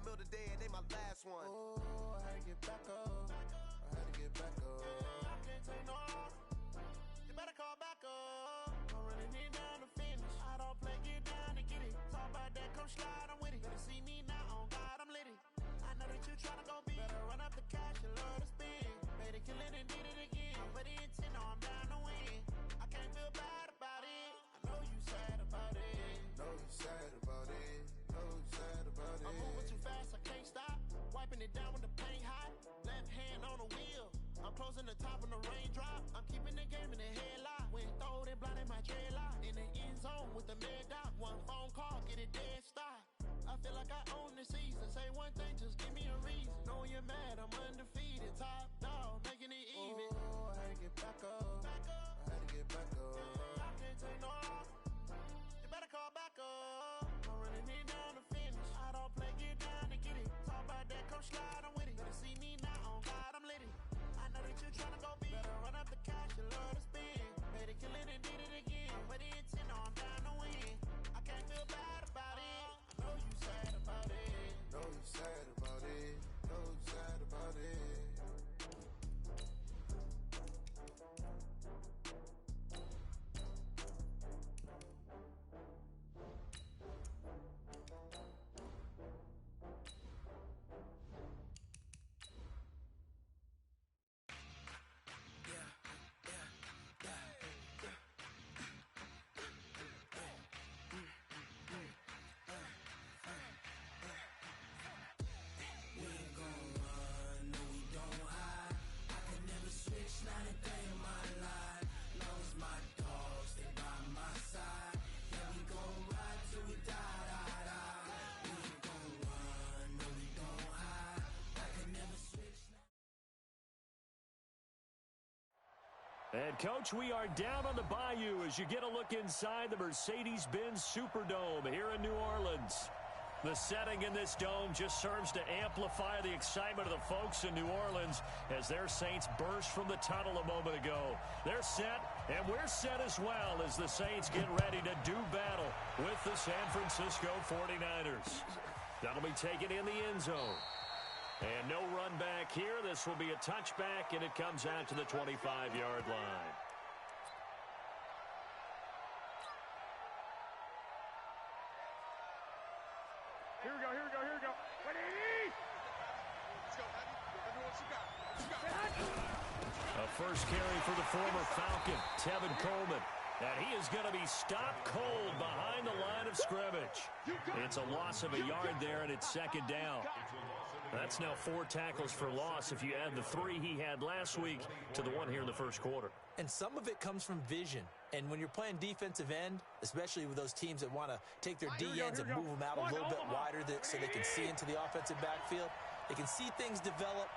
meal today and they my last one. Oh, I had to get back up. I had to get back up. I can't take no more. You better call back up. I'm running it down to finish. I don't play, get down to get it. Talk about that, come slide, I'm with it. Better see me now, on God, I'm lit it. I know that you tryna go big. Better run up the cash and love to spend. Made a killing and did it again. But the intent, no, I'm down to win. I can't feel bad about it. I know you sad about it. Know you sad about it. Know you sad about it. I'm moving too fast, I can't stop. Wiping it down with the paint hot. Left hand on the wheel. I'm closing the top when the raindrop. I'm keeping the game in the headlock. When throwed and blinded my dreadlock. In the end zone with the mad dot. One phone call, get it dead stop. I feel like I own the season. Say one thing, just give me a reason. Knowing you're mad, I'm undefeated. Top dog, making it even. Oh, I had to get back up. I had to get back up. I can't take no more. You better call back up. I'm running it down to finish. I don't play, get down to get it. Talk about that, come slide, I'm with it. Better see me now, on God, I'm lit it. I know that you tryna go big. Better run up the cash and love to spend. Made a killing and did it again. But the intent, no, I'm down to win. I can't feel bad about it. I know you sad about it. Know you sad about it. Know you sad about it. And, Coach, we are down on the bayou as you get a look inside the Mercedes-Benz Superdome here in New Orleans. The setting in this dome just serves to amplify the excitement of the folks in New Orleans as their Saints burst from the tunnel a moment ago. They're set, and we're set as well as the Saints get ready to do battle with the San Francisco 49ers. That'll be taken in the end zone. And no run back here. This will be a touchback, and it comes out to the 25-yard line. Here we go, here we go, here we go. Let's go, buddy. Let me know what you got. What you got? A first carry for the former Falcon, Tevin Coleman. And he is going to be stopped cold behind the line of scrimmage. It's a loss of a yard there, and it's second down. That's now 4 tackles for loss if you add the 3 he had last week to the 1 here in the first quarter. And some of it comes from vision. And when you're playing defensive end, especially with those teams that want to take their D-ends and move them out a little bit wider so they can see into the offensive backfield, they can see things develop,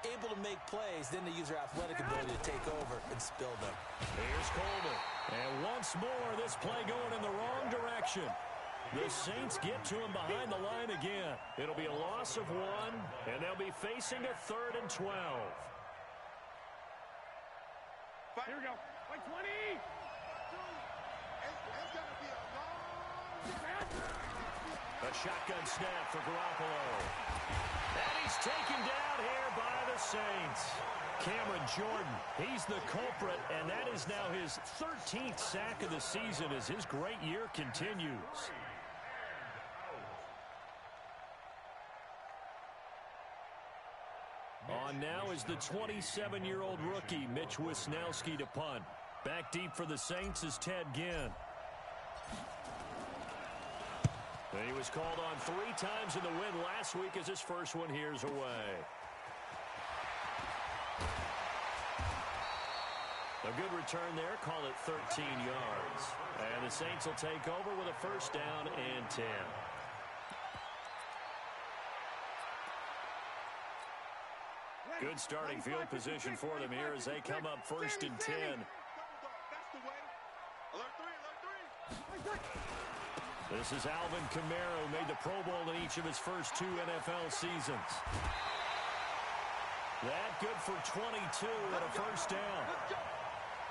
able to make plays, then they use their athletic ability to take over and spill them. Here's Coleman. And once more, this play going in the wrong direction. The Saints get to him behind the line again. It'll be a loss of 1, and they'll be facing a 3rd and 12. Here we go. Like 20. It's going to be a long... A shotgun snap for Garoppolo. And he's taken down here by the Saints. Cameron Jordan, he's the culprit, and that is now his 13th sack of the season as his great year continues. On now is the 27-year-old rookie, Mitch Wisnowski, to punt. Back deep for the Saints is Ted Ginn. And he was called on 3 times in the win last week as his first one here's away. A good return there, call it 13 yards. And the Saints will take over with a first down and 10. Good starting field position for them here as they come up first and 10. This is Alvin Kamara, who made the Pro Bowl in each of his first 2 NFL seasons. That good for 22 and a first down.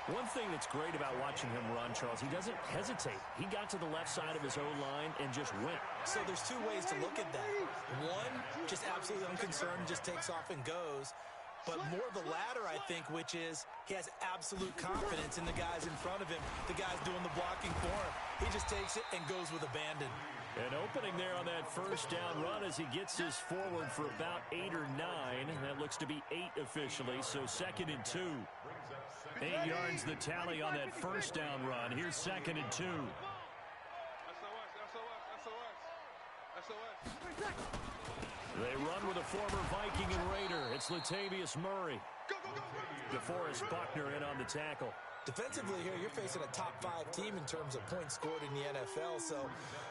One thing that's great about watching him run, Charles, he doesn't hesitate. He got to the left side of his O-line and just went. So there's two ways to look at that. One, just absolutely unconcerned, just takes off and goes. But more the latter, I think, which is he has absolute confidence in the guys in front of him, the guys doing the blocking for him. He just takes it and goes with abandon. An opening there on that first down run as he gets his forward for about 8 or 9. That looks to be 8 officially, so 2nd and 2. 8 yards the tally on that first down run. Here's 2nd and 2. They run with a former Viking and Raider. It's Latavius Murray. DeForest Buckner in on the tackle. Defensively here, you're facing a top-5 team in terms of points scored in the NFL. So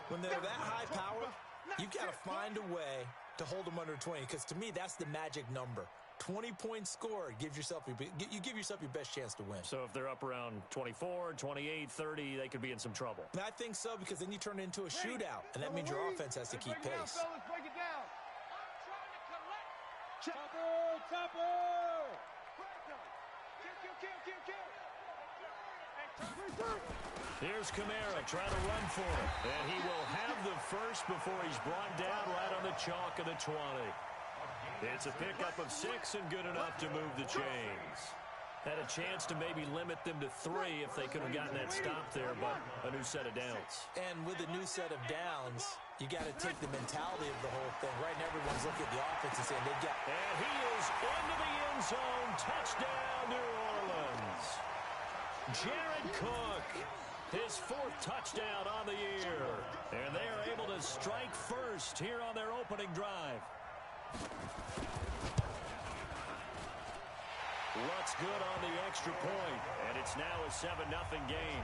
when they're that high power, you've got to find a way to hold them under 20. Because to me, that's the magic number. 20 points scored, you give yourself your best chance to win. So if they're up around 24, 28, 30, they could be in some trouble. And I think so, because then you turn it into a shootout, and that means your offense has to keep pace. Here's Kamara trying to run for it. And he will have the first before he's brought down right on the chalk of the 20. It's a pickup of 6 and good enough to move the chains. Had a chance to maybe limit them to 3 if they could have gotten that stop there, but a new set of downs. And with a new set of downs, you got to take the mentality of the whole thing. Right now, everyone's looking at the offense and saying they got. And he is into the end zone. Touchdown, New Orleans. Jared Cook, his 4th touchdown on the year. And they are able to strike first here on their opening drive. What's good on the extra point, and it's now a 7-0 game.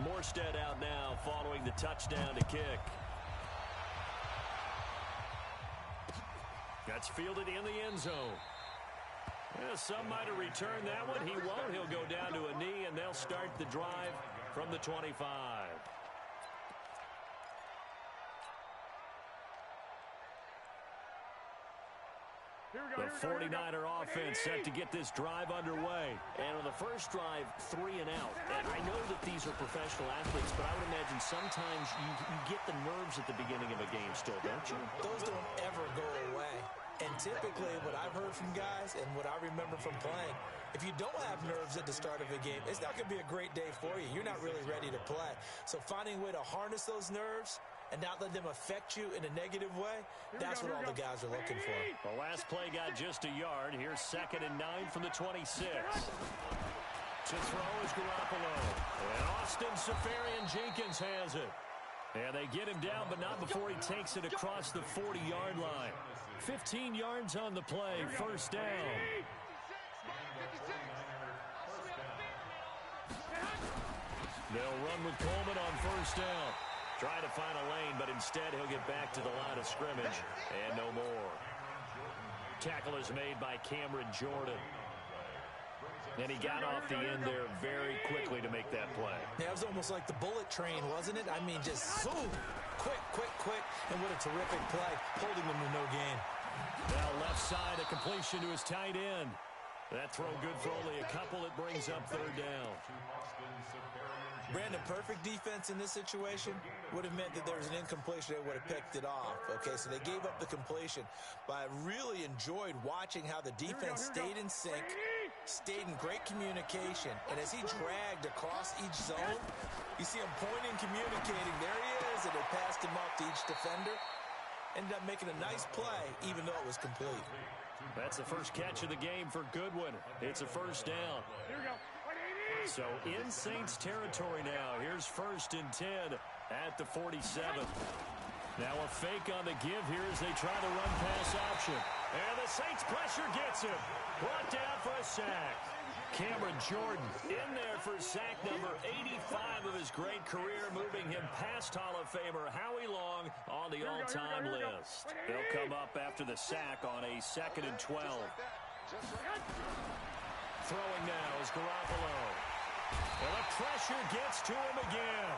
Morstead out now following the touchdown to kick. That's fielded in the end zone. Yeah, some might have returned that one. He won't. He'll go down to a knee, and they'll start the drive from the 25. The 49er offense set to get this drive underway. And on the first drive, 3 and out. And I know that these are professional athletes, but I would imagine sometimes you get the nerves at the beginning of a game still, don't you? Those don't ever go away. And typically what I've heard from guys and what I remember from playing, if you don't have nerves at the start of a game, it's not going to be a great day for you. You're not really ready to play. So finding a way to harness those nerves and not let them affect you in a negative way, that's what all the guys are looking for. The last play got just a yard. Here's 2nd and 9 from the 26. To throw is Garoppolo. And Austin Seferian-Jenkins has it. And they get him down, but not before he takes it across the 40-yard line. 15 yards on the play, first down. They'll run with Coleman on first down. Trying to find a lane, but instead he'll get back to the line of scrimmage. And no more. Tackle is made by Cameron Jordan. And he got off the end there very quickly to make that play. Yeah, it was almost like the bullet train, wasn't it? I mean, just boom, quick. And what a terrific play, holding them to no gain. Now left side, a completion to his tight end. That throw good for only a couple. It brings up 3rd down. Brandon, perfect defense in this situation would have meant that there was an incompletion. They would have picked it off. Okay, so they gave up the completion. But I really enjoyed watching how the defense stayed in sync, stayed in great communication. And as he dragged across each zone, you see him pointing, communicating. There he is, and they passed him off to each defender. Ended up making a nice play, even though it was complete. That's the first catch of the game for Goodwin. It's a first down. Here we go. So in Saints territory now. Here's 1st and 10 at the 47. Now a fake on the give here as they try the run pass option. And the Saints pressure gets him. Brought down for a sack. Cameron Jordan in there for sack number 85 of his great career, moving him past Hall of Famer Howie Long on the all-time list. They'll come up after the sack on a 2nd and 12. Throwing now is Garoppolo. And the pressure gets to him again.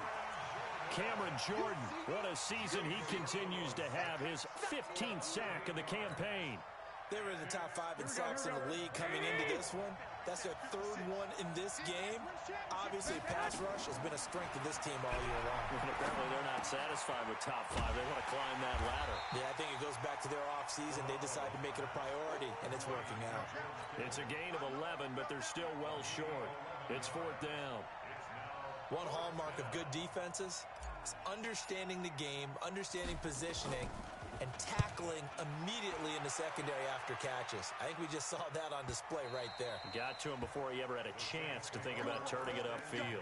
Cameron Jordan. What a season he continues to have. His 15th sack of the campaign. They were in the top 5 in sacks in the league coming into this one. That's their 3rd one in this game. Obviously, pass rush has been a strength of this team all year long. And apparently they're not satisfied with top 5. They want to climb that ladder. Yeah, I think it goes back to their offseason. They decided to make it a priority, and it's working out. It's a gain of 11, but they're still well short. It's 4th down. One hallmark of good defenses is understanding the game, understanding positioning, and tackling immediately in the secondary after catches. I think we just saw that on display right there. Got to him before he ever had a chance to think about turning it upfield.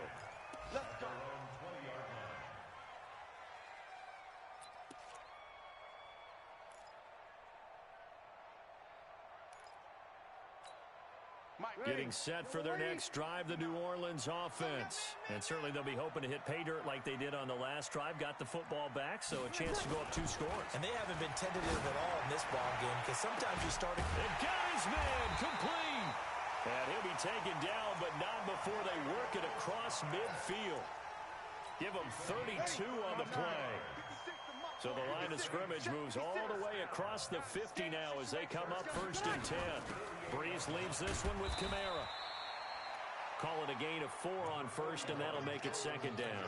Getting set for their next drive, the New Orleans offense. And certainly they'll be hoping to hit pay dirt like they did on the last drive. Got the football back, so a chance to go up 2 scores. And they haven't been tentative at all in this ball game because sometimes you start it. And got his man complete. And he'll be taken down, but not before they work it across midfield. Give him 32 on the play. So the line of scrimmage moves all the way across the 50 now as they come up 1st and 10. Breeze leaves this one with Kamara. Call it a gain of 4 on 1st, and that'll make it 2nd down.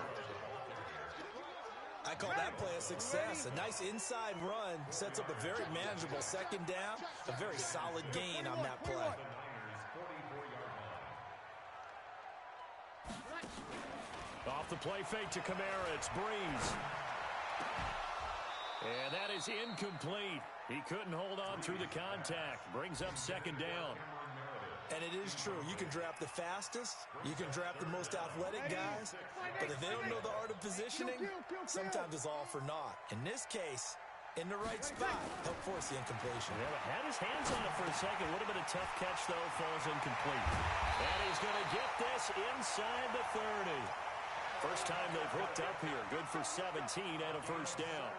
I call that play a success. A nice inside run sets up a very manageable 2nd down. A very solid gain on that play. Off the play fake to Kamara, it's Breeze. And that is incomplete. He couldn't hold on through the contact. Brings up 2nd down. And it is true. You can draft the fastest. You can draft the most athletic guys. But if they don't know the art of positioning, sometimes it's all for naught. In this case, in the right spot, help force the incompletion. Yeah, had his hands on it for a second. Would have been a tough catch, though. Falls incomplete. And he's going to get this inside the 30. First time they've hooked up here. Good for 17 and a 1st down.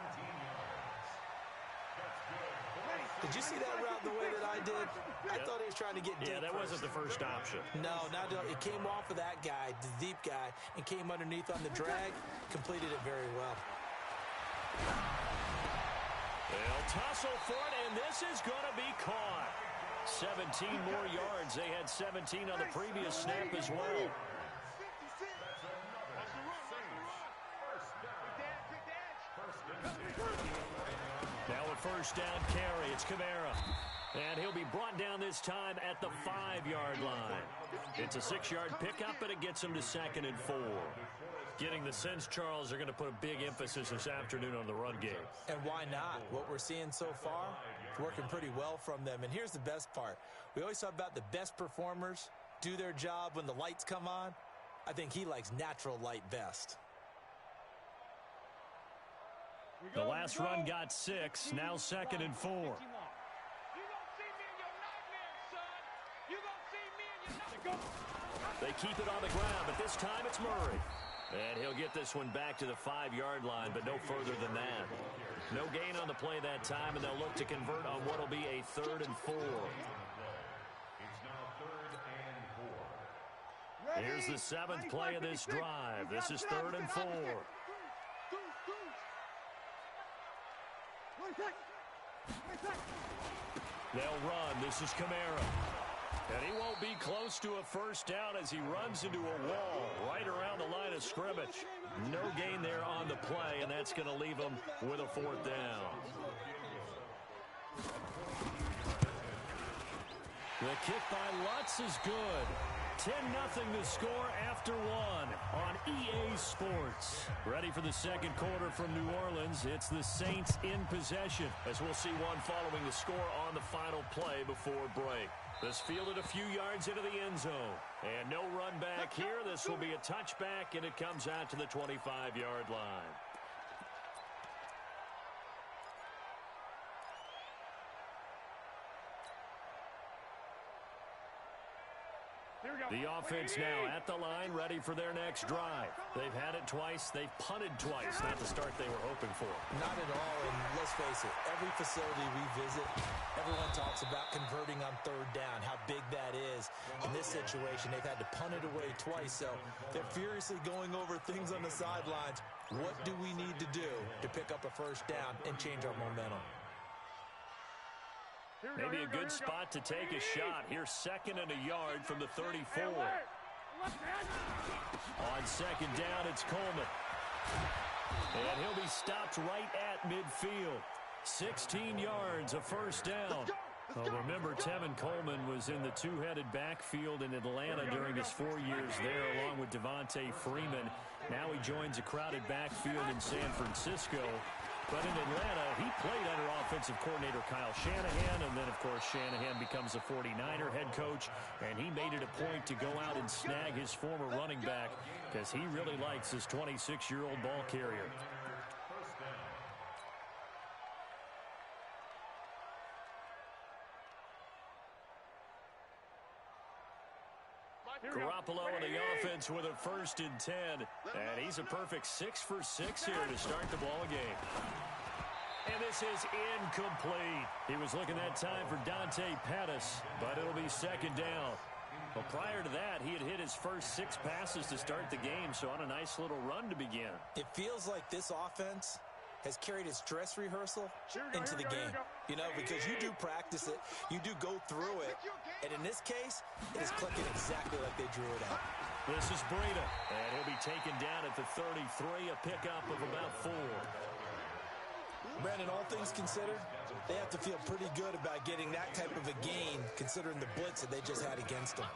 Did you see that route the way that I did? I thought he was trying to get deep. Yeah, that wasn't the first option. No, it came off of that guy, the deep guy, and came underneath on the drag. Completed it very well. They'll tussle for it, and this is going to be caught. 17 more yards. They had 17 on the previous snap as well. Now a 1st down carry. It's Kamara. And he'll be brought down this time at the 5-yard line. It's a 6-yard pickup, but it gets him to 2nd and 4. Getting the sense, Charles, they're going to put a big emphasis this afternoon on the run game. And why not? What we're seeing so far is working pretty well from them. And here's the best part. We always talk about the best performers do their job when the lights come on. I think he likes natural light best. The last run got 6, now 2nd and 4. They keep it on the ground, but this time it's Murray. And he'll get this one back to the 5-yard line, but no further than that. No gain on the play that time, and they'll look to convert on what will be a 3rd and 4. Here's the 7th play of this drive. This is 3rd and 4. They'll run. This is Kamara. And he won't be close to a 1st down as he runs into a wall right around the line of scrimmage. No gain there on the play, and that's going to leave him with a 4th down. The kick by Lutz is good. 10-0 the score after 1 on EA Sports. Ready for the 2nd quarter from New Orleans. It's the Saints in possession, as we'll see one following the score on the final play before break. This fielded a few yards into the end zone. And no run back here. This will be a touchback, and it comes out to the 25-yard line. The offense now at the line, ready for their next drive. They've had it twice. They've punted twice. Not the start they were hoping for. Not at all, and let's face it, every facility we visit, everyone talks about converting on third down, how big that is. In this situation, they've had to punt it away twice, so they're furiously going over things on the sidelines. What do we need to do to pick up a first down and change our momentum? Maybe a good spot to take a shot. Here's 2nd and a yard from the 34. On 2nd down, it's Coleman. And he'll be stopped right at midfield. 16 yards, a first down. Well, remember, Tevin Coleman was in the two-headed backfield in Atlanta during his 4 years there, along with Devontae Freeman. Now he joins a crowded backfield in San Francisco. But in Atlanta, he played under offensive coordinator Kyle Shanahan, and then, of course, Shanahan becomes a 49er head coach, and he made it a point to go out and snag his former running back because he really likes his 26-year-old ball carrier. Garoppolo on the offense with a 1st and 10. And he's a perfect 6 for 6 here to start the ball game. And this is incomplete. He was looking that time for Dante Pettis, but it'll be 2nd down. Well, prior to that, he had hit his first 6 passes to start the game, so on a nice little run to begin. It feels like this offense has carried its dress rehearsal into the game. You know, because you do practice it, you do go through it, and in this case, it is clicking exactly like they drew it out. This is Breida, and he'll be taken down at the 33, a pickup of about 4. Brandon, all things considered, they have to feel pretty good about getting that type of a gain, considering the blitz that they just had against them.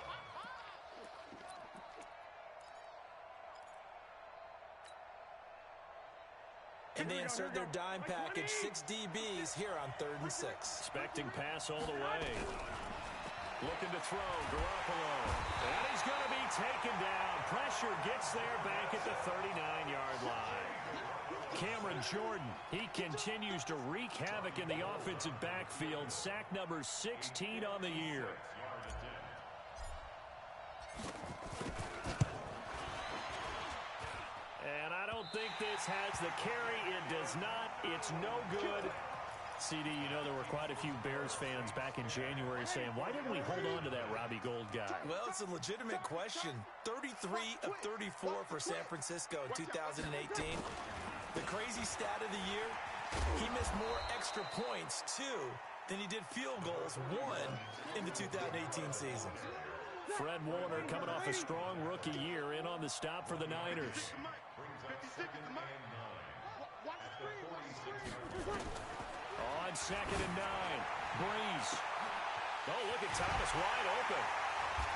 And they insert their dime package, 6 DBs here on 3rd and 6. Expecting pass all the way. Looking to throw, Garoppolo. And he's going to be taken down. Pressure gets there back at the 39-yard line. Cameron Jordan, he continues to wreak havoc in the offensive backfield. Sack number 16 on the year. And I don't think this has the carry. It does not. It's no good. CD, you know, there were quite a few Bears fans back in January saying, why didn't we hold on to that Robbie Gould guy? Well, it's a legitimate question. 33 of 34 for San Francisco in 2018. The crazy stat of the year, he missed more extra points, 2, than he did field goals, 1, in the 2018 season. Fred Warner coming off a strong rookie year in on the stop for the Niners. On 2nd and 9, Breeze. Oh, look at Thomas wide open.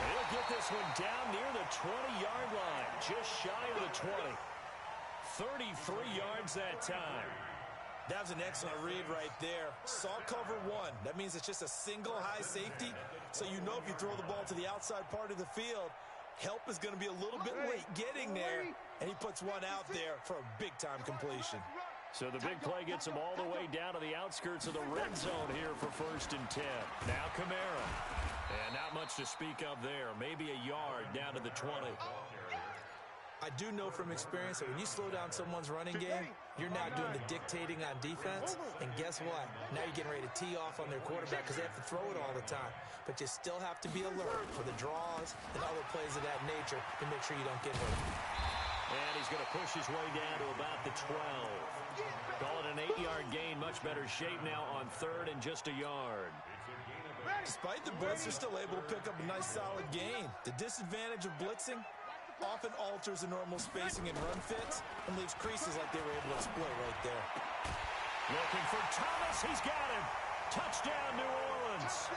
And he'll get this one down near the 20-yard line, just shy of the 20. 33 yards that time. That was an excellent read right there. Saw cover 1. That means it's just a single high safety. So you know if you throw the ball to the outside part of the field, help is going to be a little bit late getting there. And he puts one out there for a big-time completion. So the big play gets him all the way down to the outskirts of the red zone here for 1st and 10. Now Kamara. And not much to speak of there. Maybe a yard down to the 20. I do know from experience that when you slow down someone's running game, you're now doing the dictating on defense. And guess what? Now you're getting ready to tee off on their quarterback because they have to throw it all the time. But you still have to be alert for the draws and other plays of that nature to make sure you don't get hurt. And he's going to push his way down to about the 12. Call it an 8-yard gain. Much better shape now on 3rd and just a yard. Despite the blitz, they're still able to pick up a nice solid gain. The disadvantage of blitzing often alters the normal spacing and run fits and leaves creases like they were able to exploit right there. Looking for Thomas. He's got him. Touchdown, New Orleans.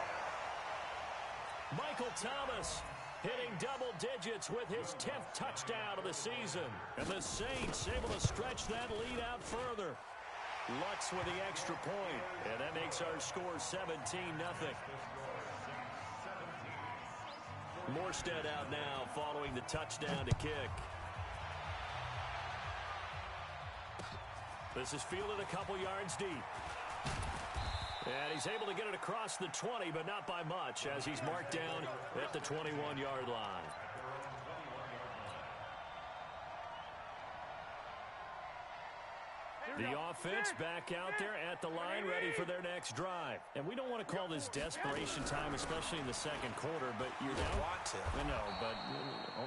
Michael Thomas hitting double digits with his 10th touchdown of the season. And the Saints able to stretch that lead out further. Lutz with the extra point. And that makes our score 17-0. Morstead out now following the touchdown to kick. This is fielded a couple yards deep. And he's able to get it across the 20, but not by much, as he's marked down at the 21-yard line. The offense back out there at the line, ready for their next drive. And we don't want to call this desperation time, especially in the second quarter, but you're down. Want to. I know, but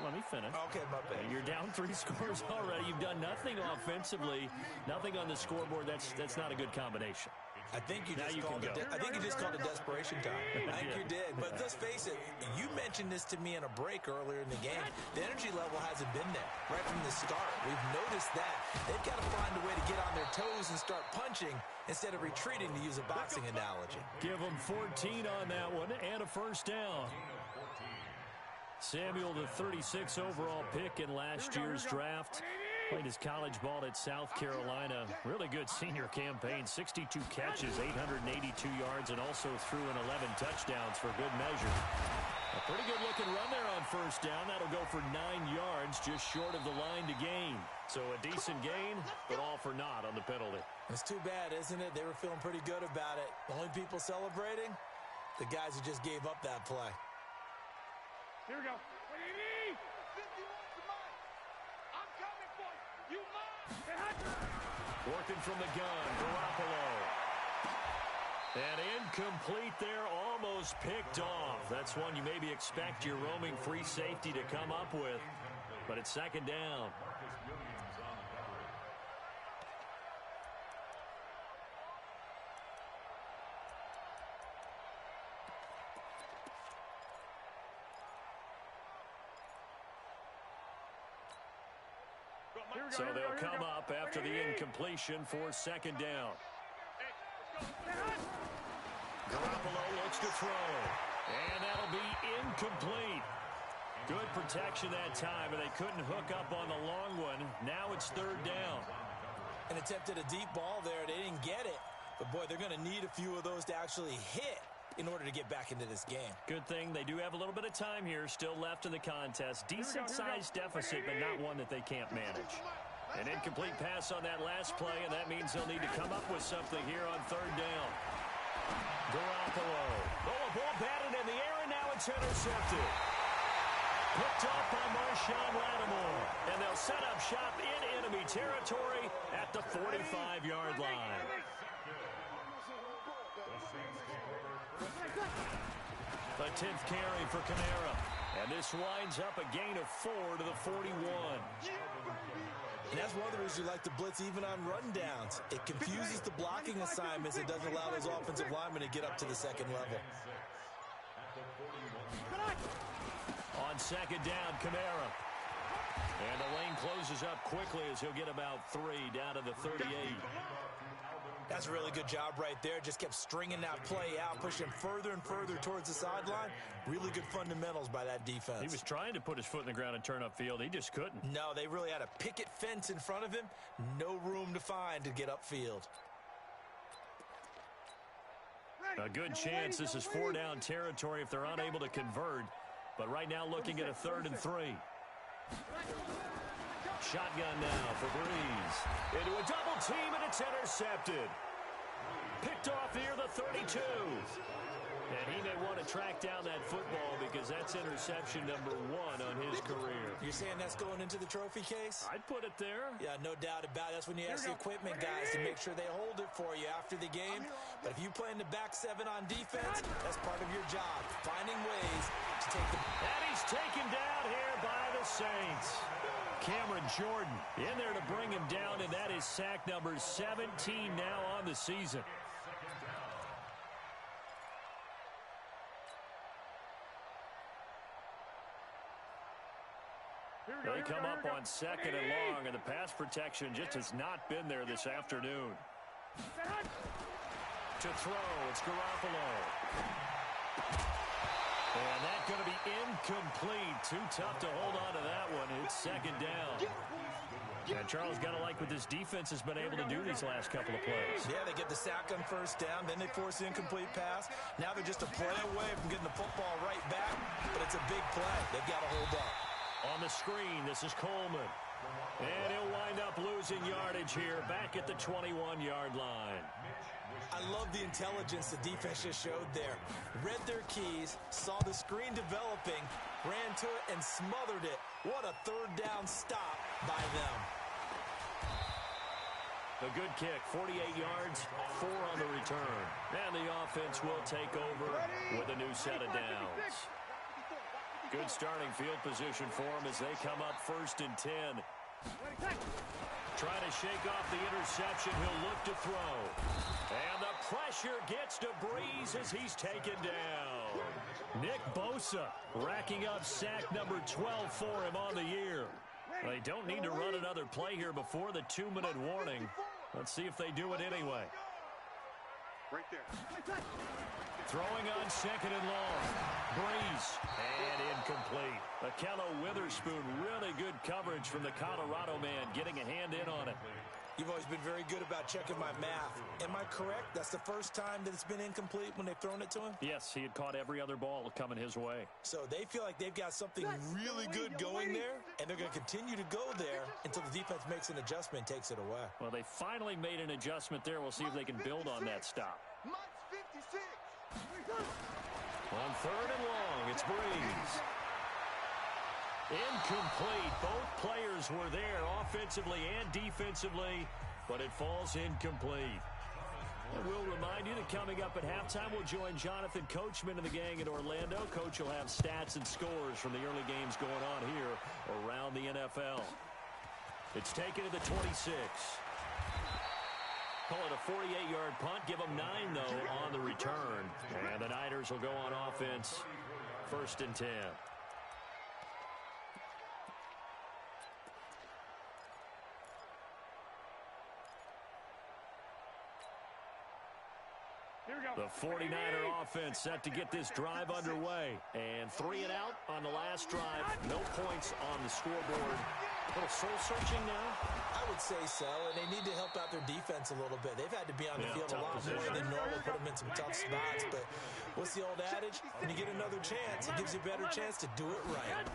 let me finish. Okay, my bad. You're down 3 scores already. You've done nothing offensively, nothing on the scoreboard. That's not a good combination. I think you just called it desperation time. I think you did. But let's face it, you mentioned this to me in a break earlier in the game. The energy level hasn't been there right from the start. We've noticed that. They've got to find a way to get on their toes and start punching instead of retreating, to use a boxing analogy. Give them 14 on that one and a first down. Samuel, the 36 overall pick in last year's draft. Played his college ball at South Carolina. Really good senior campaign. 62 catches, 882 yards, and also threw in 11 touchdowns for good measure. A pretty good-looking run there on first down. That'll go for 9 yards, just short of the line to gain. So a decent gain, but all for naught on the penalty. It's too bad, isn't it? They were feeling pretty good about it. The only people celebrating, the guys who just gave up that play. Here we go. What do you need? 51's mine. I'm coming for you. You mine. Working from the gun, Garoppolo. And incomplete there, almost picked off. That's one you maybe expect your roaming free safety to come up with. But it's second down. So they'll come up after the incompletion for second down. Garoppolo looks to throw. And that'll be incomplete. Good protection that time, and they couldn't hook up on the long one. Now it's third down. And attempted a deep ball there. They didn't get it. But, boy, they're going to need a few of those to actually hit in order to get back into this game. Good thing they do have a little bit of time here still left in the contest. Decent-sized deficit, but not one that they can't manage. An incomplete pass on that last play, and that means they'll need to come up with something here on third down. Garoppolo. Oh, a ball batted in the air, and now it's intercepted. Picked off by Marshawn Lattimore. And they'll set up shop in enemy territory at the 45-yard line. The 10th carry for Kamara. And this winds up a gain of 4 to the 41. And that's one of the reasons you like to blitz even on rundowns. It confuses the blocking assignments. It doesn't allow those offensive linemen to get up to the second level. On second down, Kamara. And the lane closes up quickly as he'll get about 3 down to the 38. That's a really good job right there. Just kept stringing that play out, pushing further and further towards the sideline. Really good fundamentals by that defense. He was trying to put his foot in the ground and turn upfield. He just couldn't. No, they really had a picket fence in front of him. No room to find to get upfield. A good chance this is 4-down territory if they're unable to convert. But right now looking at a 3rd and 3. Shotgun now for Breeze. Into a double team, and it's intercepted. Picked off here, the 32. And he may want to track down that football because that's interception number 1 on his career. You're saying that's going into the trophy case? I'd put it there. Yeah, no doubt about it. That's when you ask the equipment guys to make sure they hold it for you after the game. But if you play in the back 7 on defense, that's part of your job, finding ways to take the... And he's taken down here by the Saints. Cameron Jordan in there to bring him down, and that is sack number 17 now on the season. They come up on second and long, and the pass protection just has not been there this afternoon. To throw, it's Garoppolo. And that's going to be incomplete. Too tough to hold on to that one. It's second down. And Charles, got to like what this defense has been able to do these last couple of plays. Yeah, they get the sack on first down, then they force the incomplete pass. Now they're just a play away from getting the football right back, but it's a big play. They've got to hold up. On the screen, this is Coleman. And he'll wind up losing yardage here back at the 21-yard line. I love the intelligence the defense just showed there. Read their keys, saw the screen developing, ran to it, and smothered it. What a third down stop by them. A good kick, 48 yards, 4 on the return. And the offense will take over with a new set of downs. Good starting field position for them as they come up 1st and 10. Trying to shake off the interception. He'll look to throw. And the pressure gets to Breeze as he's taken down. Nick Bosa racking up sack number 12 for him on the year. They don't need to run another play here before the 2-minute warning. Let's see if they do it anyway. Right there. Throwing on 2nd and long. Breeze. And incomplete. Akello Witherspoon, really good coverage from the Colorado man, getting a hand in on it. You've always been very good about checking my math. Am I correct? That's the first time that it's been incomplete when they've thrown it to him? Yes, he had caught every other ball coming his way. So they feel like they've got something really good going there, and they're going to continue to go there until the defense makes an adjustment and takes it away. Well, they finally made an adjustment there. We'll see if they can build on that stop. On 3rd and long, it's Breeze. Incomplete. Both players were there offensively and defensively, but it falls incomplete. And we'll remind you that coming up at halftime, we'll join Jonathan Coachman and the gang in Orlando. Coach will have stats and scores from the early games going on here around the NFL. It's taken to the 26. Call it a 48-yard punt. Give them 9, though, on the return. And the Niners will go on offense 1st and 10. The 49er offense set to get this drive underway. And 3 and out on the last drive. No points on the scoreboard. A little soul-searching now? I would say so, and they need to help out their defense a little bit. They've had to be on the field a lot more than normal, put them in some tough spots. But what's the old adage? When you get another chance, it gives you a better chance to do it right.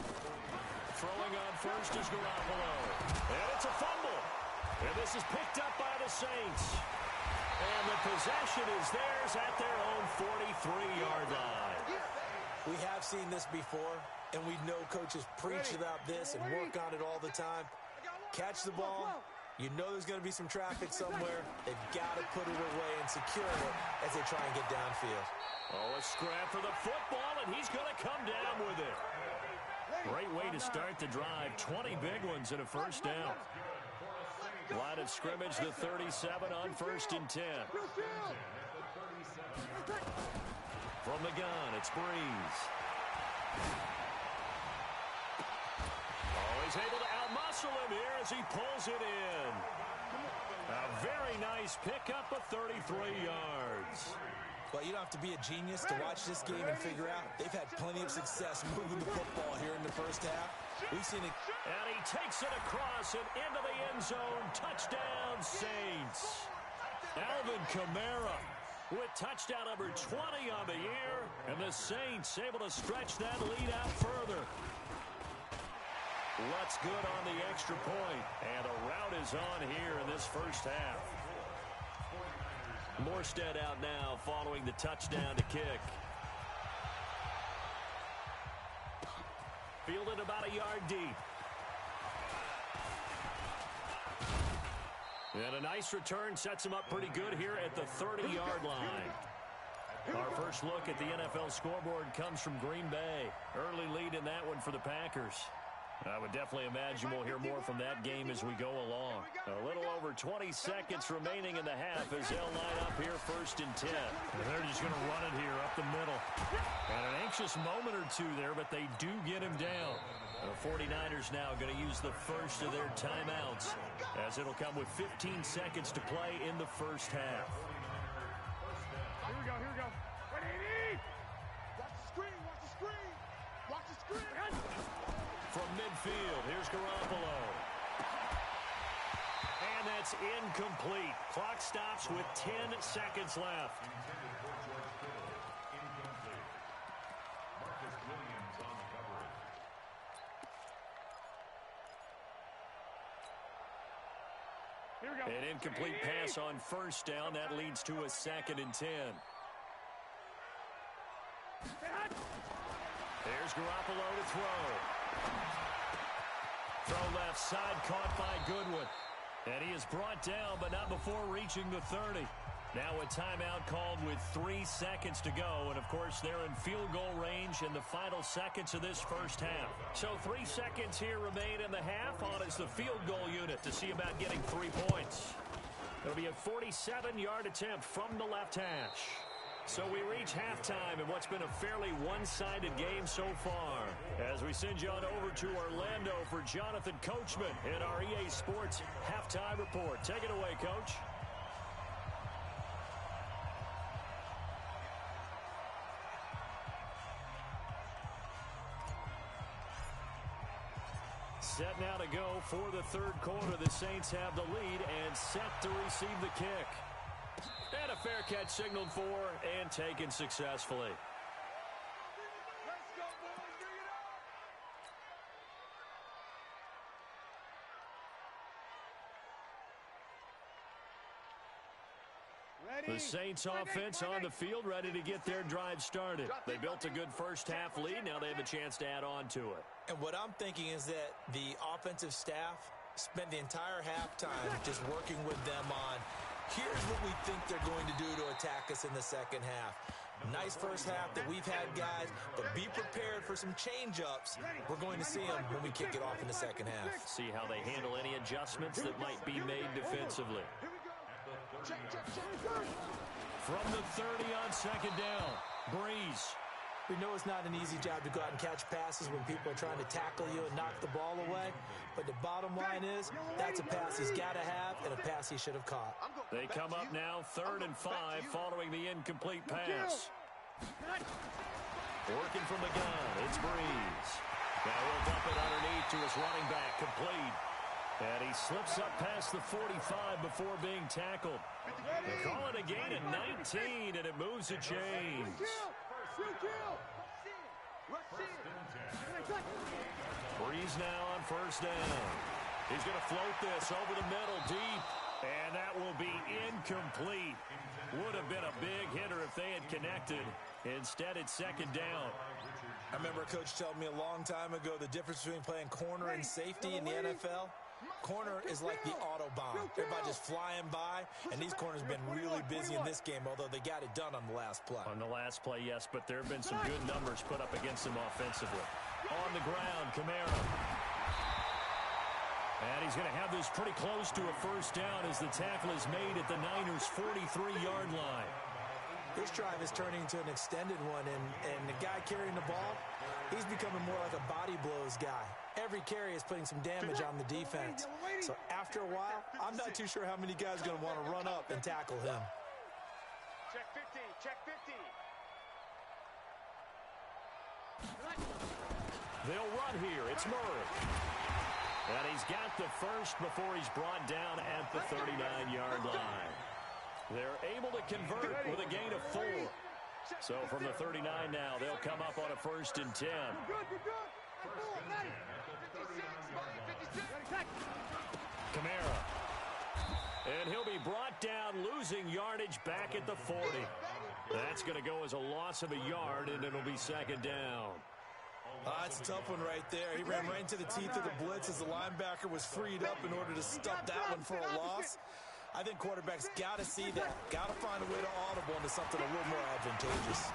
Throwing on first is Garoppolo. And it's a fumble. And this is picked up by the Saints. And the possession is theirs at their own 43-yard line. We have seen this before, and we know coaches preach about this and work on it all the time. Catch the ball. You know there's going to be some traffic somewhere. They've got to put it away and secure it as they try and get downfield. Oh, a scrap for the football, and he's going to come down with it. Great way to start the drive. 20 big ones and a first down. Line of scrimmage, the 37 on 1st and 10. From the gun, it's Breeze. Oh, he's able to outmuscle him here as he pulls it in. A very nice pickup of 33 yards. Well, you don't have to be a genius to watch this game and figure out they've had plenty of success moving the football here in the first half. We've seen it. And he takes it across and into the end zone. Touchdown, Saints. Alvin Kamara with touchdown number 20 on the year. And the Saints able to stretch that lead out further. What's good on the extra point. And a rout is on here in this first half. Morstead out now following the touchdown to kick. Fielded about a yard deep. And a nice return sets him up pretty good here at the 30-yard line. Our first look at the NFL scoreboard comes from Green Bay. Early lead in that one for the Packers. I would definitely imagine we'll hear more from that game as we go along. A little over 20 seconds remaining in the half as they'll line up here 1st and 10. And they're just going to run it here up the middle. And an anxious moment or two there, but they do get him down. The 49ers now going to use the first of their timeouts as it'll come with 15 seconds to play in the first half. Here we go, here we go. What do you need? Watch the screen, watch the screen. Watch the screen. From midfield, here's Garoppolo. And that's incomplete. Clock stops with 10 seconds left. Here we go. An incomplete pass on first down. That leads to a 2nd and 10. There's Garoppolo to throw. Throw left side, caught by Goodwin. And he is brought down, but not before reaching the 30. Now a timeout called with 3 seconds to go. And, of course, they're in field goal range in the final seconds of this first half. So 3 seconds here remain in the half. On is the field goal unit to see about getting 3 points. It'll be a 47-yard attempt from the left hash. So we reach halftime in what's been a fairly one-sided game so far. As we send you on over to Orlando for Jonathan Coachman in our EA Sports Halftime Report. Take it away, Coach. Set now to go for the third quarter. The Saints have the lead and set to receive the kick. And a fair catch signaled for and taken successfully. Let's go, boys. Bring it up. Ready? The Saints offense on the field, ready to get their drive started. They built a good first half lead. Now they have a chance to add on to it. And what I'm thinking is that the offensive staff spent the entire halftime just working with them on, here's what we think they're going to do to attack us in the second half. Nice first half that we've had, guys, but be prepared for some change-ups. We're going to see them when we kick it off in the second half. See how they handle any adjustments that might be made defensively. Here we go. Check, check, check. From the 30 on second down, Breeze. We know it's not an easy job to go out and catch passes when people are trying to tackle you and knock the ball away. But the bottom line is, that's a pass he's got to have and a pass he should have caught. They come up now 3rd and 5 following the incomplete pass. Working from the gun, it's Breeze. Now he'll dump it underneath to his running back, complete. And he slips up past the 45 before being tackled. They call it a gain of 19, and it moves the chains. Breeze now on first down. He's going to float this over the middle deep, and that will be incomplete. Would have been a big hitter if they had connected. Instead, it's second down. I remember a coach telling me a long time ago the difference between playing corner and safety in the NFL. Corner is like the Autobahn. Everybody just flying by, and these corners have been really busy in this game, although they got it done on the last play. On the last play, yes, but there have been some good numbers put up against them offensively. On the ground, Kamara. And he's going to have this pretty close to a first down as the tackle is made at the Niners' 43-yard line. This drive is turning into an extended one, and the guy carrying the ball, he's becoming more like a body blows guy. Every carry is putting some damage on the defense. So after a while, I'm not too sure how many guys are going to want to run up and tackle him. Check 50, check 50. They'll run here. It's Murray. And he's got the first before he's brought down at the 39-yard line. They're able to convert with a gain of 4. So from the 39 now, they'll come up on a 1st and 10. Kamara. And he'll be brought down, losing yardage back at the 40. That's going to go as a loss of a yard, and it'll be second down. That's a tough one right there. He ran right into the teeth of the blitz as the linebacker was freed up in order to stuff that one for a loss. I think quarterbacks got to see that. Got to find a way to audible into something a little more advantageous.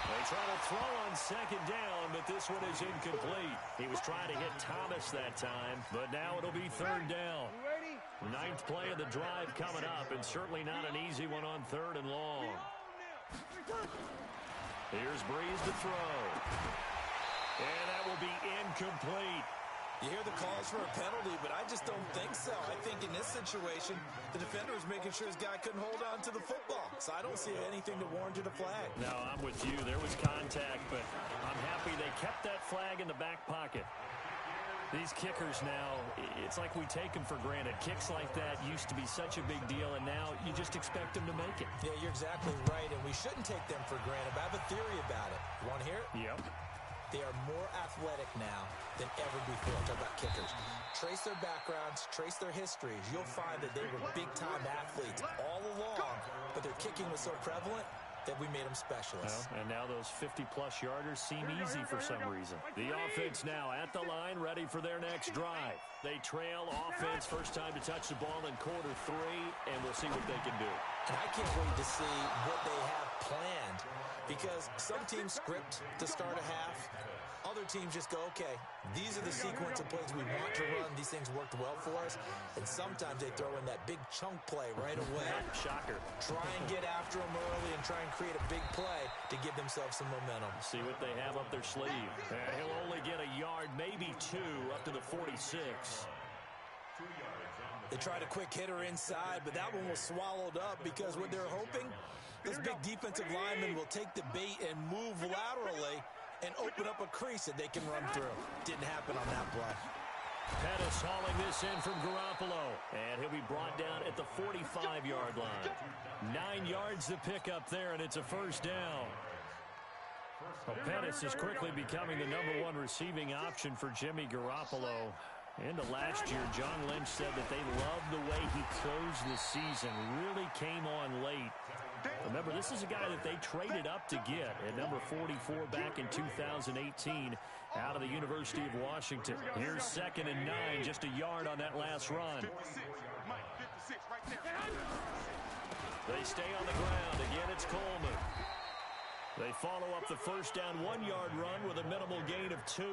They try to throw on second down, but this one is incomplete. He was trying to hit Thomas that time, but now it'll be 3rd down. 9th play of the drive coming up, and certainly not an easy one on 3rd and long. Here's Breeze to throw. And that will be incomplete. You hear the calls for a penalty, but I just don't think so. I think in this situation, the defender was making sure his guy couldn't hold on to the football. So I don't see anything to warrant a flag. No, I'm with you. There was contact, but I'm happy they kept that flag in the back pocket. These kickers now, it's like we take them for granted. Kicks like that used to be such a big deal, and now you just expect them to make it. Yeah, you're exactly right, and we shouldn't take them for granted. But I have a theory about it. You want to hear it? Yep. They are more athletic now than ever before. Talk about kickers. Trace their backgrounds, trace their histories. You'll find that they were big-time athletes all along, but their kicking was so prevalent that we made them specialists. Well, and now those 50-plus yarders seem easy for some reason. The offense now at the line, ready for their next drive. They trail offense, first time to touch the ball in quarter 3, and we'll see what they can do. And I can't wait to see what they have planned, because some teams script to start a half. Other teams just go, okay, these are the sequence of plays we want to run. These things worked well for us. And sometimes they throw in that big chunk play right away. Shocker. Try and get after them early and try and create a big play to give themselves some momentum. See what they have up their sleeve. He'll only get a yard, maybe 2, up to the 46. They tried a quick hitter inside, but that one was swallowed up because what they're hoping, those big defensive linemen will take the bait and move laterally and open up a crease that they can run through. Didn't happen on that play. Pettis hauling this in from Garoppolo, and he'll be brought down at the 45-yard line. 9 yards to pick up there, and it's a first down. Well, Pettis is quickly becoming the #1 receiving option for Jimmy Garoppolo. Into last year, John Lynch said that they loved the way he closed the season, really came on late. Remember, this is a guy that they traded up to get at number 44 back in 2018 out of the University of Washington. Here's 2nd and 9, just a yard on that last run. They stay on the ground. Again, it's Coleman. They follow up the first down 1-yard run with a minimal gain of 2.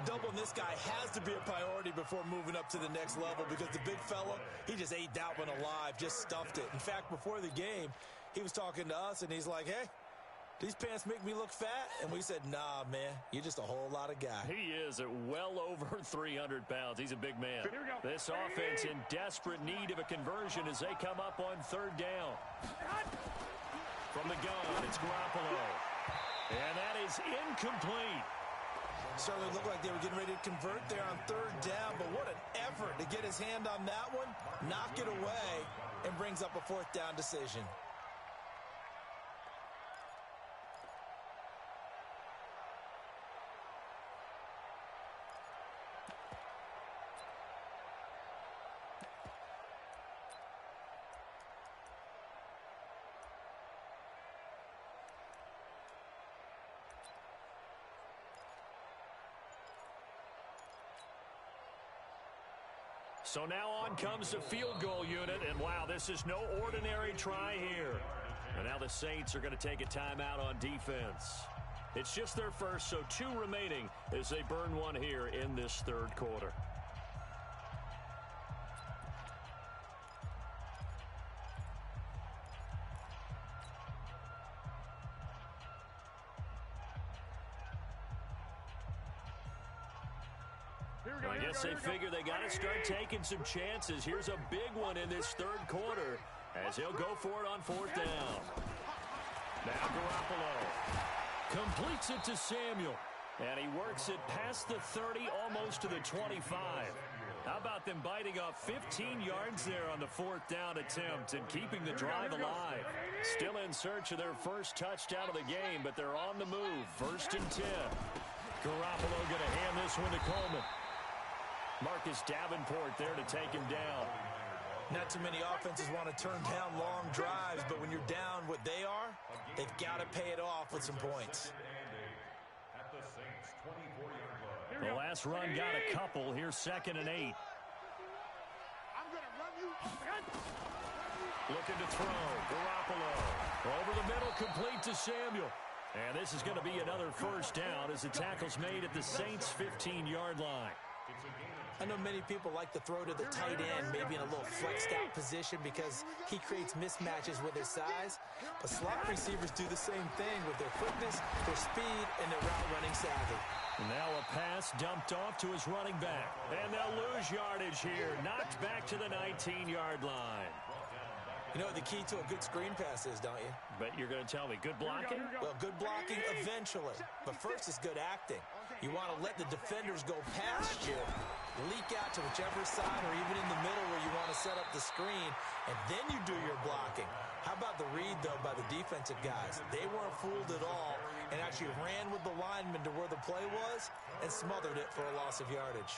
Doubling this guy has to be a priority before moving up to the next level, because the big fella, he just ate that one alive, just stuffed it. In fact, before the game, he was talking to us, and he's like, hey, these pants make me look fat? And we said, nah, man, you're just a whole lot of guy. He is at well over 300 pounds. He's a big man. This offense in desperate need of a conversion as they come up on 3rd down. From the gun, it's Garoppolo. And that is incomplete. Certainly looked like they were getting ready to convert there on 3rd down, but what an effort to get his hand on that one, knock it away, and brings up a 4th down decision. So now on comes the field goal unit, and wow, this is no ordinary try here. And now the Saints are going to take a timeout on defense. It's just their first, so 2 remaining as they burn one here in this 3rd quarter. I guess they figure they got to start taking some chances. Here's a big one in this 3rd quarter as he'll go for it on 4th down. Now Garoppolo completes it to Samuel, and he works it past the 30, almost to the 25. How about them biting off 15 yards there on the 4th down attempt and keeping the drive alive? Still in search of their first touchdown of the game, but they're on the move. 1st and 10. Garoppolo going to hand this one to Coleman. Marcus Davenport there to take him down. Not too many offenses want to turn down long drives, but when you're down what they are, they've got to pay it off with some points. The last run got a couple. Here's 2nd and 8. Looking to throw. Garoppolo over the middle, complete to Samuel. And this is going to be another first down as the tackle's made at the Saints' 15-yard line. I know many people like to throw to the tight end, maybe in a little flexed out position because he creates mismatches with his size. But slot receivers do the same thing with their quickness, their speed, and their route running savvy. Now a pass dumped off to his running back. And they'll lose yardage here. Knocked back to the 19-yard line. You know what the key to a good screen pass is, don't you? But you're going to tell me, good blocking? Well, good blocking eventually. But first is good acting. You want to let the defenders go past you leak out to whichever side or even in the middle where you want to set up the screen, and then you do your blocking. How about the read, though, by the defensive guys? They weren't fooled at all and actually ran with the lineman to where the play was and smothered it for a loss of yardage.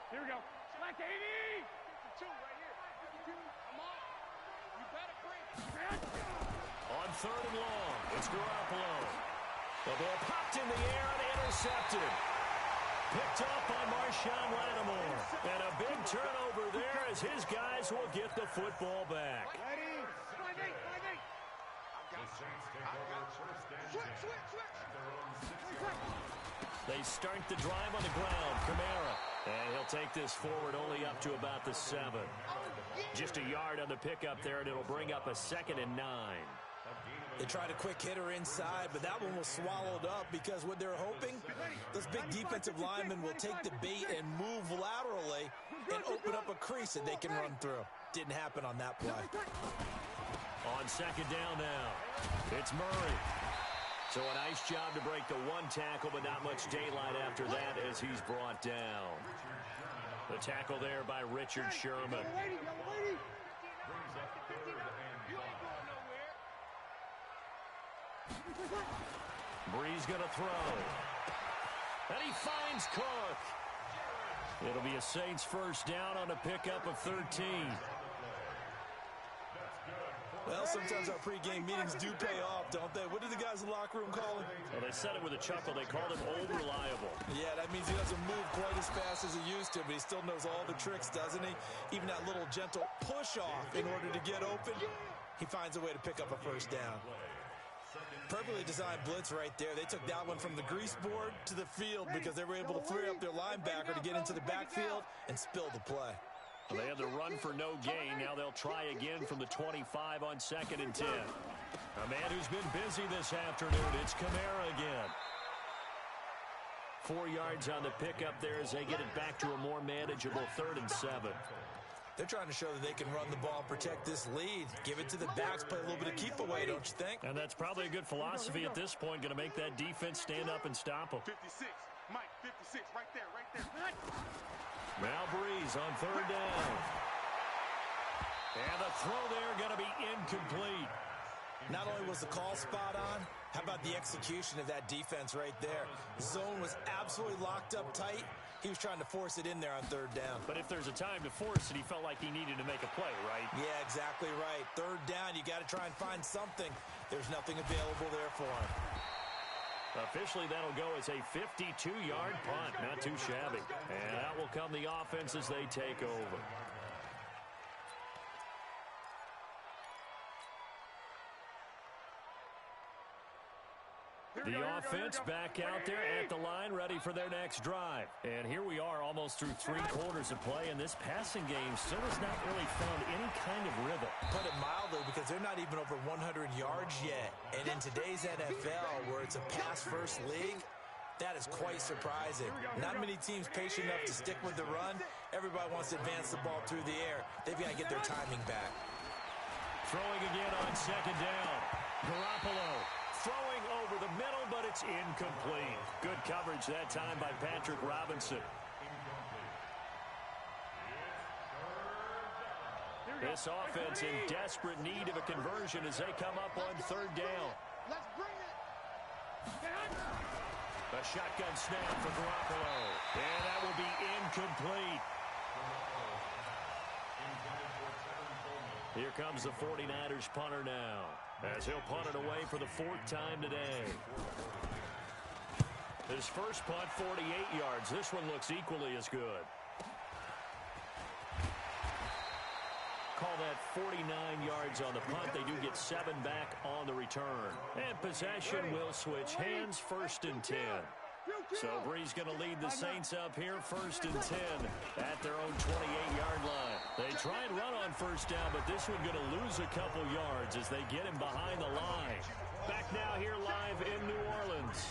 Here we go. Select 80. 52 right here. 52. Come on. You better bring it. On 3rd and long, it's Garoppolo. The ball popped in the air and intercepted. Picked up by Marshawn Lattimore. And a big turnover there as his guys will get the football back. Ready? 5-8. 5-8. Switch. They start the drive on the ground. Kamara. And he'll take this forward only up to about the 7. Just a yard on the pickup there, and it'll bring up a 2nd and 9. They tried a quick hitter inside, but that one was swallowed up because what they're hoping, those big defensive linemen will take the bait and move laterally and open up a crease that they can run through. Didn't happen on that play. On 2nd down now, it's Murray. So a nice job to break the 1 tackle, but not much daylight after that as he's brought down. The tackle there by Richard Sherman. Breeze going to throw. And he finds Cook. It'll be a Saints 1st down on a pickup of 13. Well, sometimes our pregame meetings do pay off, don't they? What do the guys in the locker room call him? Well, they said it with a chuckle. They called him old reliable. Yeah, that means he doesn't move quite as fast as he used to, but he still knows all the tricks, doesn't he? Even that little gentle push-off in order to get open, he finds a way to pick up a 1st down. Perfectly designed blitz right there. They took that one from the grease board to the field because they were able to free up their linebacker to get into the backfield and spill the play. Well, they had the run for no gain. Now they'll try again from the 25 on 2nd and 10. A man who's been busy this afternoon, it's Kamara again. 4 yards on the pickup there as they get it back to a more manageable 3rd and 7. They're trying to show that they can run the ball, protect this lead, give it to the backs, play a little bit of keep away, don't you think? And that's probably a good philosophy at this point, going to make that defense stand up and stop them. 56. Mike, 56. Right there. Now Breeze on 3rd down. And the throw there going to be incomplete. Not only was the call spot on, how about the execution of that defense right there? Zone was absolutely locked up tight. He was trying to force it in there on 3rd down. But if there's a time to force it, he felt like he needed to make a play, right? Yeah, exactly right. 3rd down, you got to try and find something. There's nothing available there for him. Officially, that'll go as a 52-yard punt. Not too shabby. And out will come the offense as they take over. The offense back out there at the line, ready for their next drive. And here we are almost through 3 quarters of play, and this passing game still has not really found any kind of rhythm. Put it mildly, because they're not even over 100 yards yet. And in today's NFL, where it's a pass-first league, that is quite surprising. Not many teams patient enough to stick with the run. Everybody wants to advance the ball through the air. They've got to get their timing back. Throwing again on 2nd down. Garoppolo throwing over the middle, but it's incomplete. Good coverage that time by Patrick Robinson. This offense in desperate need of a conversion as they come up on 3rd down. Let's bring it. A shotgun snap for Garoppolo. And that will be incomplete. Here comes the 49ers punter now, as he'll punt it away for the 4th time today. His first punt, 48 yards. This one looks equally as good. Call that 49 yards on the punt. They do get 7 back on the return. And possession will switch hands, 1st and 10. So Breeze going to lead the Saints up here, 1st and 10 at their own 28-yard line. They try and run on 1st down, but this one going to lose a couple yards as they get him behind the line. Back now here live in New Orleans.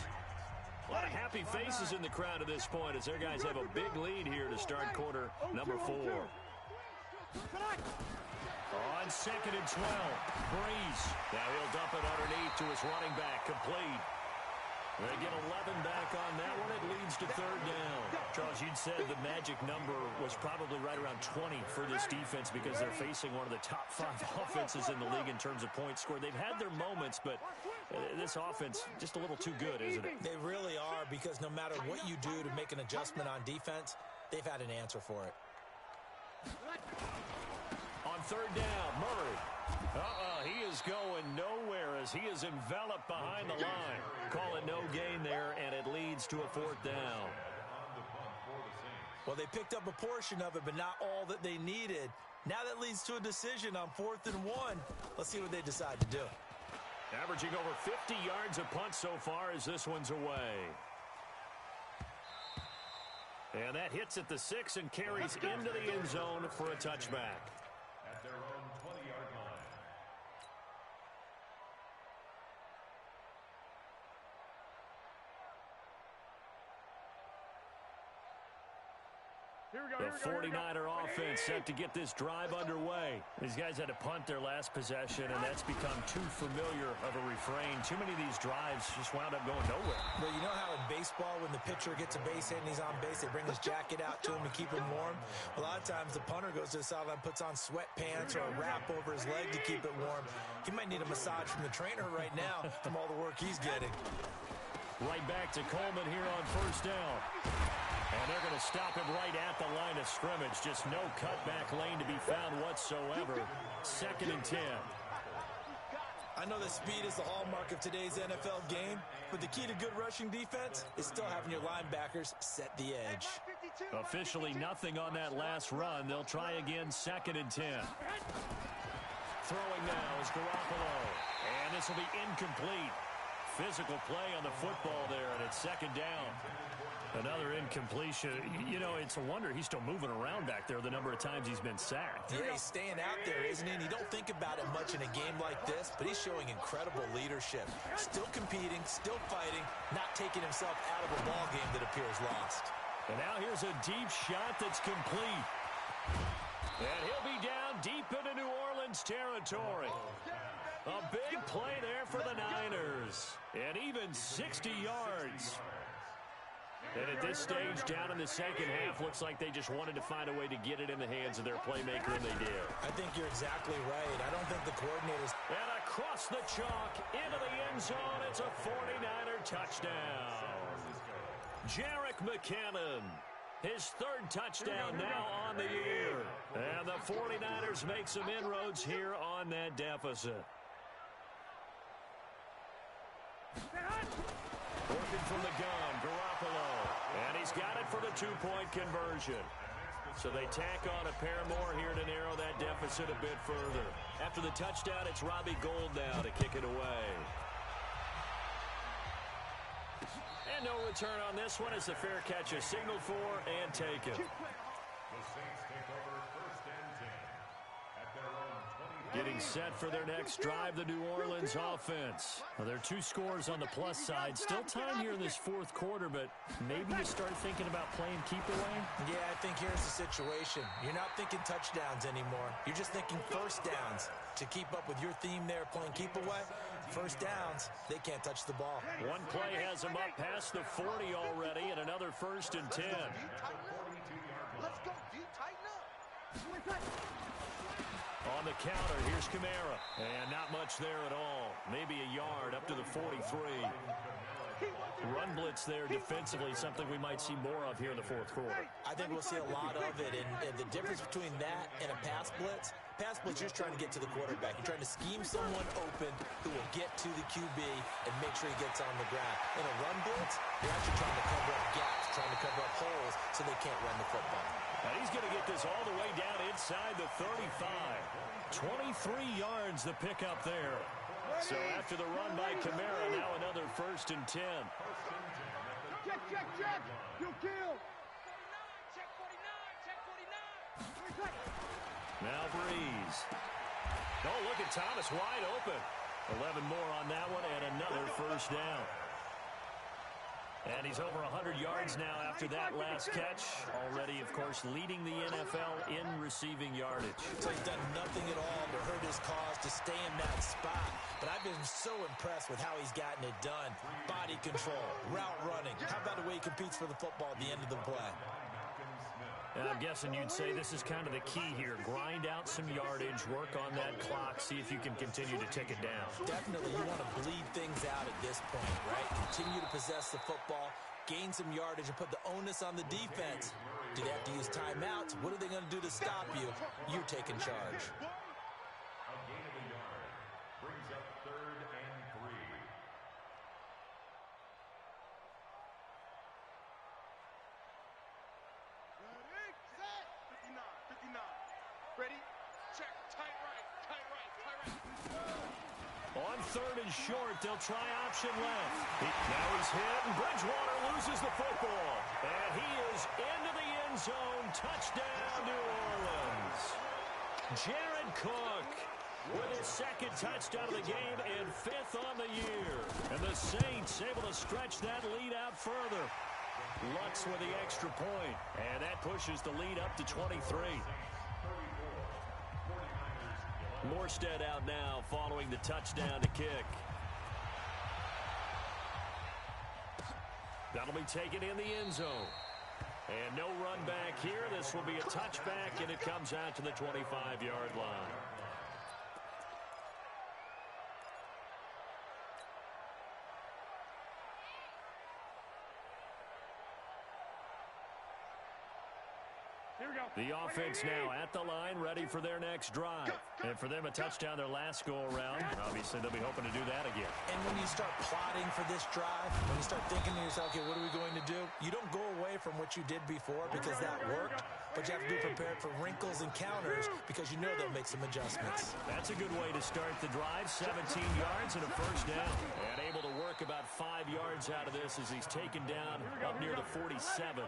A lot of happy faces in the crowd at this point as their guys have a big lead here to start quarter number 4. On 2nd and 12, Breeze. Now he'll dump it underneath to his running back, complete. They get 11 back on that one. It leads to 3rd down. Charles, you'd said the magic number was probably right around 20 for this defense because they're facing one of the top 5 offenses in the league in terms of points scored. They've had their moments, but this offense just a little too good, isn't it? They really are, because no matter what you do to make an adjustment on defense, they've had an answer for it. On 3rd down, Murray. He is going nowhere as he is enveloped behind the line. Call it no gain there, and it leads to a 4th down. Well, they picked up a portion of it, but not all that they needed. Now that leads to a decision on 4th and 1. Let's see what they decide to do. Averaging over 50 yards a punt so far as this one's away. And that hits at the 6 and carries into the end zone for a touchback. At their own 20-yard line. The 49er offense set to get this drive underway. These guys had to punt their last possession, and that's become too familiar of a refrain. Too many of these drives just wound up going nowhere. But you know how in baseball, when the pitcher gets a base hit and he's on base, they bring his jacket out to him to keep him warm? A lot of times the punter goes to the sideline, puts on sweatpants or a wrap over his leg to keep it warm. He might need a massage from the trainer right now from all the work he's getting. Right back to Coleman here on 1st down. And they're going to stop him right at the line of scrimmage. Just no cutback lane to be found whatsoever. 2nd and 10. I know that speed is the hallmark of today's NFL game, but the key to good rushing defense is still having your linebackers set the edge. Officially nothing on that last run. They'll try again, 2nd and 10. Throwing now is Garoppolo. And this will be incomplete. Physical play on the football there, and it's 2nd down. Another incompletion. You know, it's a wonder he's still moving around back there the number of times he's been sacked. Yeah, he's staying out there, isn't he? And you don't think about it much in a game like this, but he's showing incredible leadership. Still competing, still fighting, not taking himself out of a ball game that appears lost. And now here's a deep shot that's complete. And he'll be down deep into New Orleans territory. A big play there for the Niners. And even 60 yards. And at this stage, down in the 2nd half, looks like they just wanted to find a way to get it in the hands of their playmaker, and they did. I think you're exactly right. I don't think the coordinators... And across the chalk, into the end zone, it's a 49er touchdown. Jerick McKinnon, his 3rd touchdown now on the year. And the 49ers make some inroads here on that deficit. Working from the gun, Garoppolo. And he's got it for the 2-point conversion. So they tack on a pair more here to narrow that deficit a bit further. After the touchdown, it's Robbie Gould now to kick it away. And no return on this one as the fair catch is signaled for and taken. The Saints take over 1st and 10. At their own 20. Getting set for their next drive, the New Orleans offense. Well, there are 2 scores on the plus side. Still time here in this 4th quarter, but maybe you start thinking about playing keep away? Yeah, I think here's the situation. You're not thinking touchdowns anymore. You're just thinking 1st downs. To keep up with your theme there, playing keep away, 1st downs, they can't touch the ball. One play has them up past the 40 already, and another 1st and 10. Let's go, D. Tighten up. On the counter, here's Kamara. And not much there at all. Maybe a yard up to the 43. Run blitz there defensively, something we might see more of here in the 4th quarter. I think we'll see a lot of it, and the difference between that and a pass blitz, you're just trying to get to the quarterback. You're trying to scheme someone open who will get to the QB and make sure he gets on the ground. In a run blitz, you're actually trying to cover up gaps, trying to cover up holes so they can't run the football. And he's going to get this all the way down inside the 35. 23 yards the pickup there. So after the run by Kamara, now another 1st and 10. Check, check, check. You kill. Now Breeze. Oh, look at Thomas wide open. 11 more on that one and another 1st down. And he's over 100 yards now after that last catch. Already, of course, leading the NFL in receiving yardage. So he's done nothing at all to hurt his cause to stay in that spot. But I've been so impressed with how he's gotten it done. Body control, route running. How about the way he competes for the football at the end of the play? I'm guessing you'd say this is kind of the key here. Grind out some yardage, work on that clock, see if you can continue to tick it down. Definitely, you want to bleed things out at this point, right? Continue to possess the football, gain some yardage, and put the onus on the defense. Do they have to use timeouts? What are they going to do to stop you? You're taking charge. A gain of a yard brings up 3rd and 3. Ready? Check. Tight right. Tight right. Tight right. On 3rd and short, they'll try option left. Now he's hit, and Bridgewater loses the football. And he is into the end zone. Touchdown, New Orleans. Jared Cook with his 2nd touchdown of the game and 5th on the year. And the Saints able to stretch that lead out further. Lutz with the extra point. And that pushes the lead up to 23. Morstead out now following the touchdown to kick. That'll be taken in the end zone. And no run back here. This will be a touchback, and it comes out to the 25-yard line. The offense now at the line, ready for their next drive. And for them, a touchdown their last go-around. Obviously, they'll be hoping to do that again. And when you start plotting for this drive, when you start thinking to yourself, okay, what are we going to do? You don't go away from what you did before because that worked, but you have to be prepared for wrinkles and counters because you know they'll make some adjustments. That's a good way to start the drive. 17 yards and a first down. And able to work about 5 yards out of this as he's taken down up near the 47.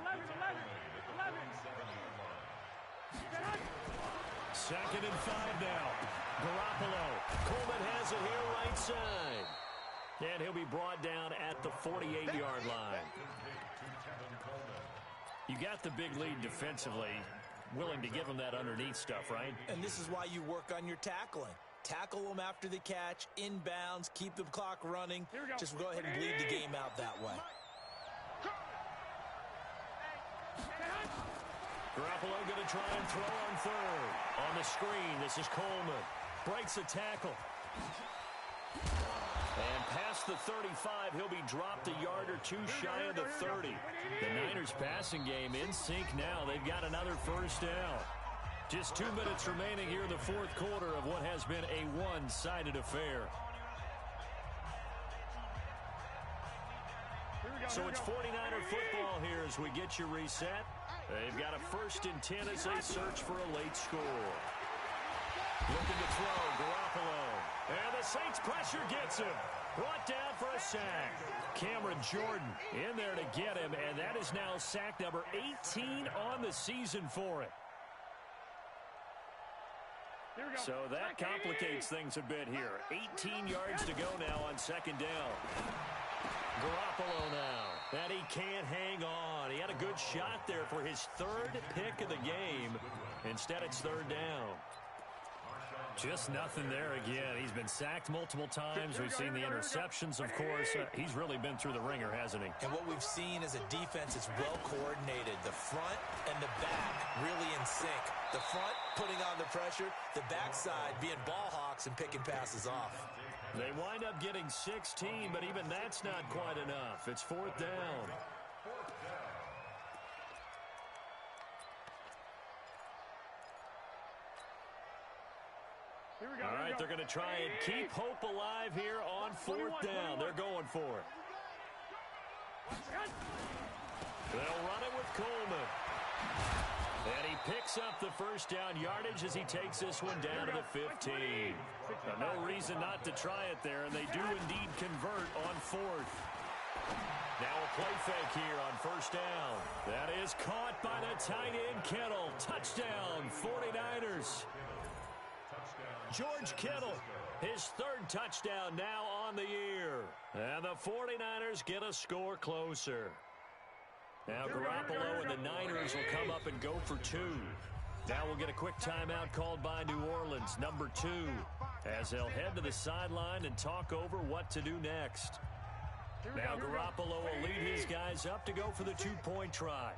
2nd and 5 now. Garoppolo. Coleman has it here right side. And he'll be brought down at the 48-yard line. You got the big lead defensively. Willing to give him that underneath stuff, right? And this is why you work on your tackling. Tackle them after the catch, inbounds, keep the clock running. Just go ahead and bleed the game out that way. Garoppolo going to try and throw on 3rd. On the screen, this is Coleman. Breaks a tackle. And past the 35, he'll be dropped a yard or 2 shy of the 30. The Niners passing game in sync now. They've got another first down. Just 2 minutes remaining here in the 4th quarter of what has been a one-sided affair. So it's 49er football here as we get you reset. They've got a 1st and 10 as they search for a late score. Looking to throw, Garoppolo. And the Saints pressure gets him. Brought down for a sack. Cameron Jordan in there to get him, and that is now sack number 18 on the season for him. So that complicates things a bit here. 18 yards to go now on 2nd down. Garoppolo now, and he can't hang on. He had a good shot there for his 3rd pick of the game. Instead, it's 3rd down. Just nothing there again. He's been sacked multiple times. We've seen the interceptions, of course. He's really been through the ringer, hasn't he? And what we've seen is a defense that's well coordinated. The front and the back really in sync. The front putting on the pressure, the backside being ball hawks and picking passes off. They wind up getting 16, but even that's not quite enough. It's 4th down. All right, they're going to try and keep hope alive here on 4th down. They're going for it. They'll run it with Coleman. And he picks up the first down yardage as he takes this one down to the 15. No reason not to try it there, and they do indeed convert on 4th. Now a play fake here on 1st down. That is caught by the tight end, Kittle. Touchdown, 49ers. George Kittle, his 3rd touchdown now on the year. And the 49ers get a score closer. Now Garoppolo and the Niners will come up and go for two. Now we'll get a quick timeout called by New Orleans, number 2, as they'll head to the sideline and talk over what to do next. Now Garoppolo will lead his guys up to go for the two-point try.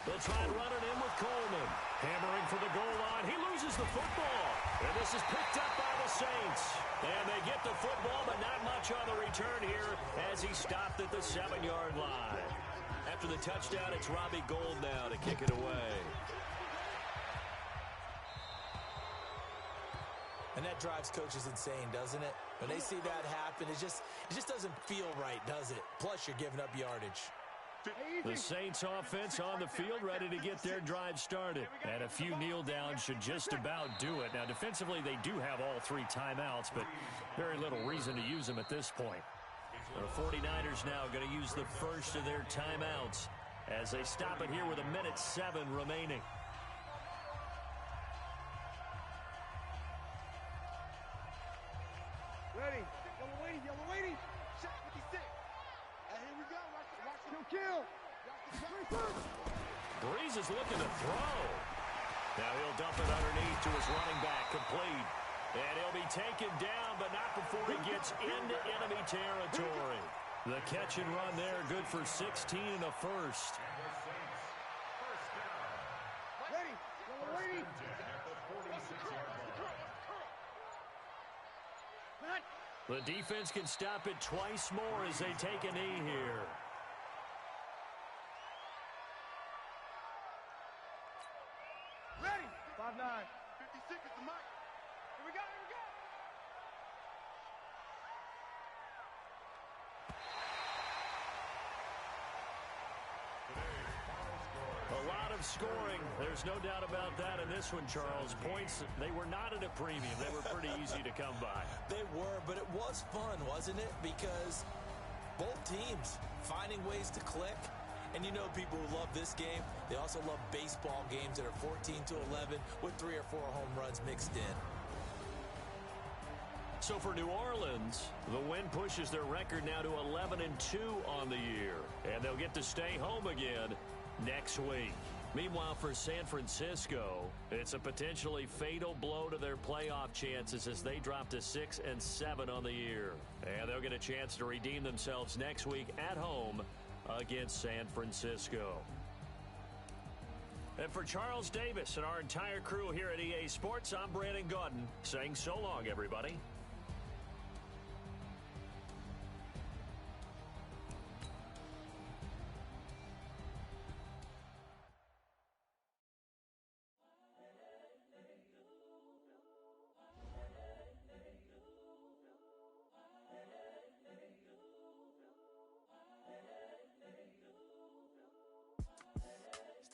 They'll try and run it in with Coleman. Hammering for the goal line. He loses the football. And this is picked up by the Saints. And they get the football, but not much on the return here as he stopped at the 7-yard line. After the touchdown, it's Robbie Gould now to kick it away. And that drives coaches insane, doesn't it? When they see that happen, it just doesn't feel right, does it? Plus, you're giving up yardage. The Saints offense on the field ready to get their drive started. And a few kneel downs should just about do it. Now, defensively, they do have all 3 timeouts, but very little reason to use them at this point. The 49ers now going to use the first of their timeouts as they stop it here with 1:07 remaining. Ready. Yellow lady. Shot 56. And here we go. Watch the kill. Breeze is looking to throw. Now he'll dump it underneath to his running back, complete. And he'll be taken down, but not before he gets into enemy territory. The catch and run there, good for 16 and a first. Ready. Yellow lady. The defense can stop it twice more as they take a knee here. Ready. 5'9". 56 is the mark. Here we go. A lot of scoring. There's no doubt about that in this one, Charles. Points, they were not at a premium. They were pretty easy to come by. They were, but it was fun, wasn't it? Because both teams finding ways to click. And you know people who love this game, they also love baseball games that are 14-11 with 3 or 4 home runs mixed in. So for New Orleans, the win pushes their record now to 11-2 on the year. And they'll get to stay home again next week. Meanwhile, for San Francisco, it's a potentially fatal blow to their playoff chances as they drop to 6-7 on the year. And they'll get a chance to redeem themselves next week at home against San Francisco. And for Charles Davis and our entire crew here at EA Sports, I'm Brandon Gaudin saying so long, everybody.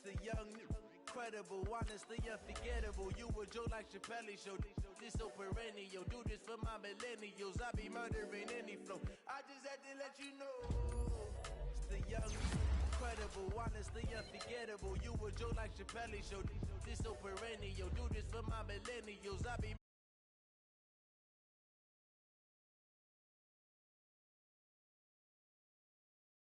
The young, incredible, honestly unforgettable. You a Joe like Chappelle show. This so perennial. Do this for my millennials. I be murdering any flow. I just had to let you know. It's the young, incredible, honestly unforgettable. You a Joe like Chappelle show. This so perennial. Do this for my millennials. I be